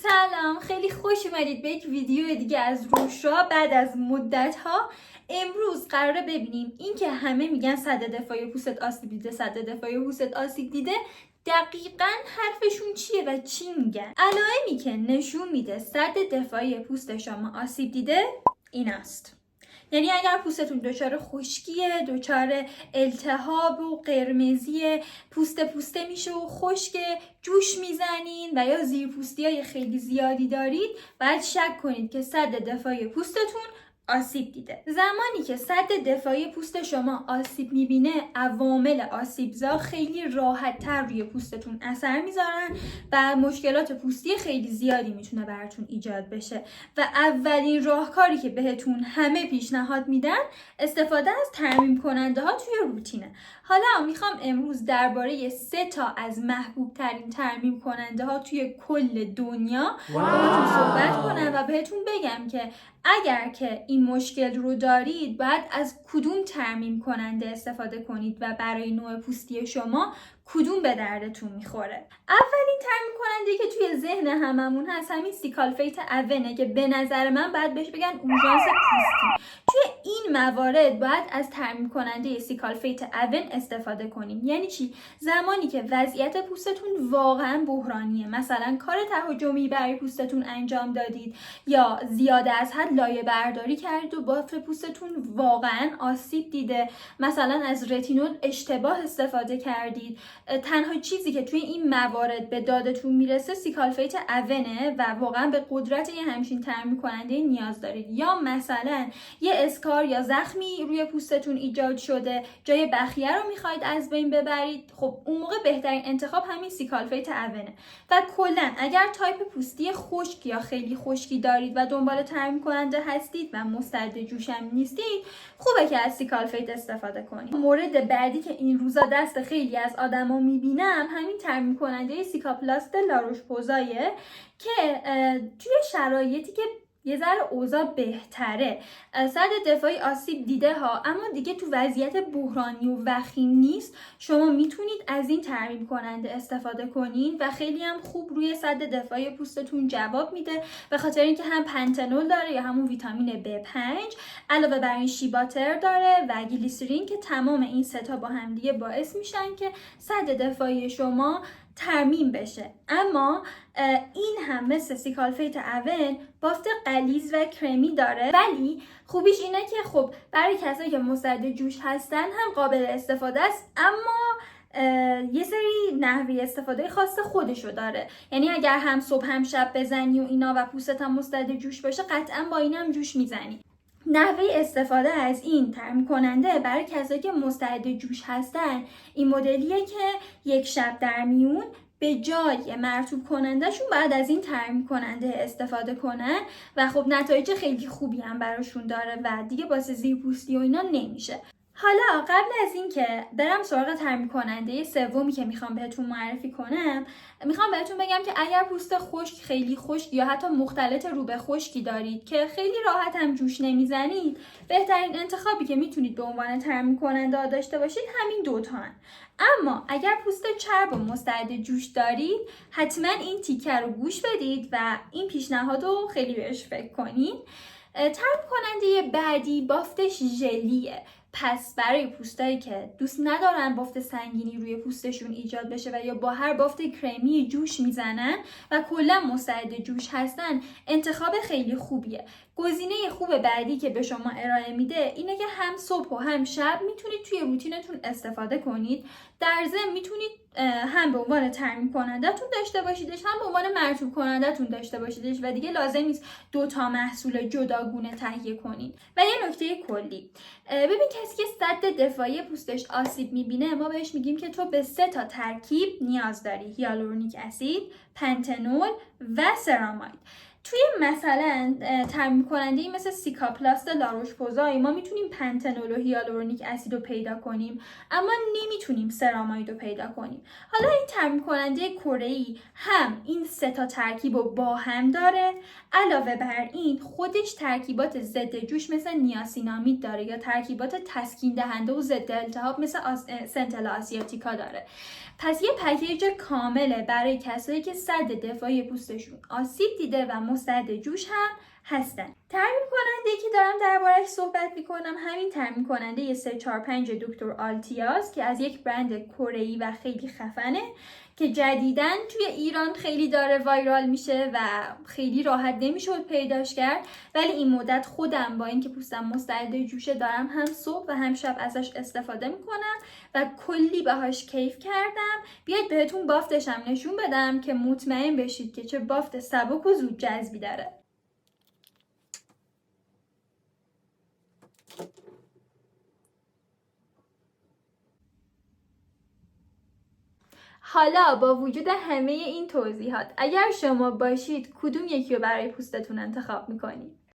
سلام، خیلی خوش اومدید به یک ویدیو دیگه از روشا. بعد از مدت ها امروز قراره ببینیم این که همه میگن سد دفاعی پوستت آسیب دیده، سد دفاعی پوستت آسیب دیده، دقیقاً حرفشون چیه و چی میگن. علائمی که نشون میده سد دفاعی پوست شما آسیب دیده این است. یعنی اگر پوستتون دچار خشکیه، دچار التهاب و قرمزی، پوسته میشه و خشک، جوش میزنین و یا زیرپوستی‌های خیلی زیادی دارید، باید شک کنید که سد دفاعی پوستتون آسیب دیده. زمانی که سد دفاعی پوست شما آسیب میبینه، عوامل آسیبزا خیلی راحت تر روی پوستتون اثر میذارن و مشکلات پوستی خیلی زیادی میتونه براتون ایجاد بشه و اولین راهکاری که بهتون همه پیشنهاد میدن استفاده از ترمیم کننده ها توی روتینه. حالا میخوام امروز درباره 3 تا از محبوب ترین ترمیم کننده ها توی کل دنیا باهاتون صحبت کنم و بهتون بگم که اگر که این مشکل رو دارید باید از کدوم ترمیم کننده استفاده کنید و برای نوع پوستی شما کدوم به دردتون میخوره. اولین ترمیم کننده که توی ذهن هممون هست همین سیکالفیت اونه که به نظر من باید بهش بگن اورژانس پوستی. توی این موارد باید از ترمیم کننده سیکالفیت اون استفاده کنیم. یعنی چی؟ زمانی که وضعیت پوستتون واقعا بحرانیه، مثلا کار تهاجمی برای پوستتون انجام دادید یا زیاده از حد لایه برداری کردید و بافت پوستتون واقعا آسیب دیده، مثلا از رتینول اشتباه استفاده کردید، تنها چیزی که توی این موارد به دادتون میرسه سیکالفیت اونه و واقعا به قدرت یه همچین ترمیم کننده نیاز دارید. یا مثلا یه اسکار یا زخمی روی پوستتون ایجاد شده، جای بخیه رو میخواید از بین ببرید، خب اون موقع بهترین انتخاب همین سیکالفیت اونه. و کلا اگر تایپ پوستی خشک یا خیلی خشکی دارید و دنبال ترمیم کننده هستید و مستعد جوشم نیستید، خوبه که از سیکالفیت استفاده کنید. مورد بعدی که این روزا دست خیلی از آدما میبینم همین ترمیم کننده سیکاپلاست لاروش پوزایه که توی شرایطی که یه ذره اوضاع بهتره سد دفاعی آسیب دیده ها اما دیگه تو وضعیت بحرانی و وخیم نیست، شما میتونید از این ترمیم کننده استفاده کنین و خیلی هم خوب روی سد دفاعی پوستتون جواب میده، به خاطر اینکه هم پنتنول داره یا همون ویتامین B5، علاوه بر این شیباتر داره و گلیسرین که تمام این 3 تا با هم دیگه باعث میشن که سد دفاعی شما ترمیم بشه. اما این هم مثل سیکالفیت اون بافت غلیظ و کرمی داره، ولی خوبیش اینه که خب برای کسایی که مستعد جوش هستن هم قابل استفاده است، اما یه سری نحوه استفاده خاص خودشو داره. یعنی اگر هم صبح هم شب بزنی و اینا و پوستت هم مستعد جوش باشه قطعا با اینم جوش میزنی. نحوه استفاده از این ترمیم کننده برای کسایی که مستعد جوش هستن این مدلیه که یک شب در میون به جای مرطوب کنندهشون بعد از این ترمیم کننده استفاده کنن و خب نتایج خیلی خوبی هم براشون داره و دیگه واسه زیرپوستی و اینا نمیشه. حالا قبل از این که برم سراغ ترمیم کننده سومی که میخوام بهتون معرفی کنم، میخوام بهتون بگم که اگر پوست خشک، خیلی خشک یا حتی مختلط رو به خشکی دارید که خیلی راحت هم جوش نمیزنید، بهترین انتخابی که میتونید به عنوان ترمیم کننده داشته باشید همین 2 تا هن. اما اگر پوست چرب و مستعد جوش دارید حتما این تیکه رو گوش بدید و این پیشنهاد رو خیلی بهش فکر کنید. ترمیم کننده بعدی بافتش ژلیه. پس برای پوستایی که دوست ندارن بافت سنگینی روی پوستشون ایجاد بشه و یا با هر بافت کرمی جوش میزنن و کلا مستعد جوش هستن، انتخاب خیلی خوبیه. گزینه خوب بعدی که به شما ارائه میده اینه که هم صبح و هم شب میتونید توی روتینتون استفاده کنید. در ضمن میتونید هم به عنوان ترمیم کننده‌تون داشته باشیدش، هم به عنوان مرطوب کننده‌تون داشته باشیدش و دیگه لازم نیست 2 تا محصول جداگونه تهیه کنید. و یه نکته کلی، ببین کسی که سد دفاعی پوستش آسیب میبینه ما بهش میگیم که تو به 3 تا ترکیب نیاز داری: هیالورونیک اسید، پنتنول و سراماید. توی مثلا ترمیم کننده مثل سیکاپلاست لاروش پوزای ما میتونیم پنتنول و هیالورونیک اسید رو پیدا کنیم، اما نمیتونیم سراماید رو پیدا کنیم. حالا این ترمیم کننده کره‌ای هم این 3 تا ترکیب رو با هم داره، علاوه بر این خودش ترکیبات ضد جوش مثل نیاسینامید داره یا ترکیبات تسکین دهنده و ضد التهاب مثل سنتلا آسیاتیکا داره. پس یه پکیج کامله برای کسایی که سد دفاعی پوستشون آسیب دیده و مستعد جوش هم هستن. ترمیم کننده که دارم درباره‌اش صحبت میکنم همین ترمیم کننده 345 دکتر آلتیاس که از یک برند کره‌ای و خیلی خفنه که جدیداً توی ایران خیلی داره وایرال میشه و خیلی راحت نمیشد پیداش کرد، ولی این مدت خودم با اینکه پوستم مستعد جوشه دارم هم صبح و هم شب ازش استفاده میکنم و کلی باهاش کیف کردم. بیاید بهتون بافتش هم نشون بدم که مطمئن بشید که چه بافت سبک و زود جذبی داره. حالا با وجود همه این توضیحات اگر شما باشید کدوم یکی رو برای پوستتون انتخاب میکنید؟